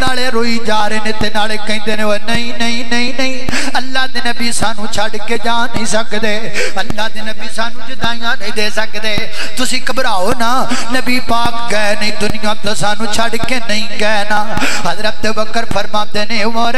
نالے روئی جا رہے نے تے نالے کہندے نے نہیں نہیں نہیں نہیں اللہ دے نبی سانو چھڑ کے جا نہیں سکدے اللہ دے نبی سانو جدائیاں نہیں دے سکدے تسی گھبراؤ نا نبی پاک گئے نہیں دنیا تو سانو چھڑ کے نہیں گئے نا حضرت بکر فرماتے نے عمر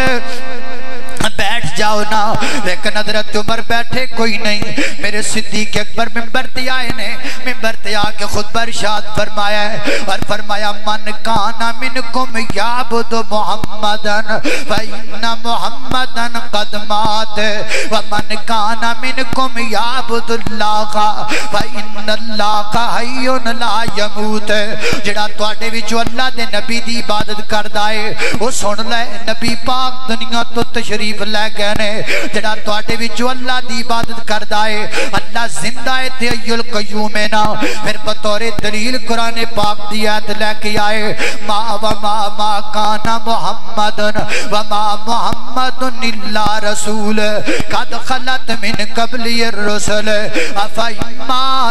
بیٹھ جاؤ نا لیکن حضرت عمر بیٹھے کوئی نہیں میرے صدیق اکبر ممبر تے آئے نے ممبر تے آ کے خطبہ ارشاد فرمایا ہے اور فرمایا من کان منکم یعبد محمدن فإن محمدن قد مات ومن کان منکم یعبد اللہ فإن اللہ حی لا یموت جڑا تواڈے وچوں اللہ دے نبی دی عبادت کردا ہے او سن لے نبی پاک دنیا تو تشریف لے گئے نے جڑا تواڈے وچوں اللہ دی عبادت کردا ہے اللہ زندہ ہے تے حی القیوم ہے نا پھر بطور دلیل قرآن پاک دی آیت لے کے آئے ما کان محمد وما محمد الا رسول قد خلت من قبل الرسل افإن مات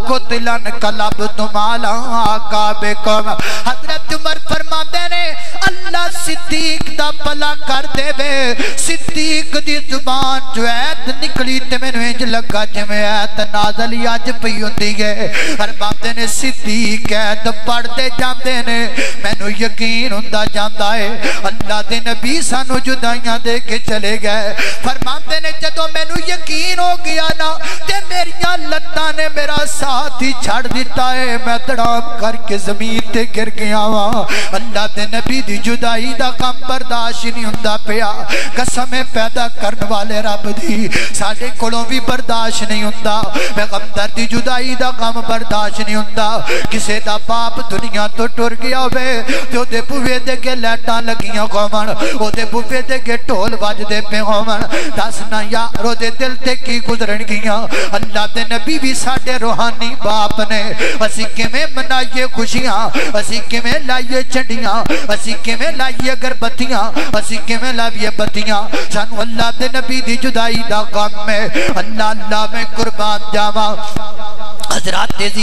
قتل انقلبتم على اعقابكم حضرت عمر فرماتے نے اللہ صدیق دا بھلا کر دے بے صدیق دی زبان جو ایت نکلی تے میں نے انج لگا جویں ایت نازل اج پئی ہوندی ہے فرماتے نے صدیق ایت پڑھتے جاندے نے مینوں یقین ہوندا جاندا ہے اللہ دے نبی سانو جدائیاں دے کے چلے گئے فرماتے نے جدوں مینوں یقین ہو گیا نا تے میریاں لتاں نے میرا ساتھ ہی چھڑ دیتا ہے میں تڑام کر کے زمین تے گر گیا ہاں اللہ دے نبی دی جدائی دا غم برداشت نہیں ہوندا پیا قسم پیدا کرن والے رب دی ساڈے کولوں بھی برداشت نہیں ہوندا پیغمبر دی جدائی دا غم برداشت نہیں ہوندا کسے دا باپ دنیا تو ٹر گیا ہوے تے او دے بوے دے کے لائٹاں لگیاں ہون او دے بوے دے کے ڈھول وجدے پے ہون دس نا یار او دے دل تے کی گزرن گیاں اللہ دے نبی بھی ساڈے روحانی باپ نے اسی کیویں منائیے خوشیاں اسی کیویں لائیے چنڈیاں اسی کیویں لائیے اگربتیاں اسی کیویں لائیے بتیاں سانو اللہ دے نبی دی جدائی دا غم ہے اللہ اللہ میں قربان جاواں حضرات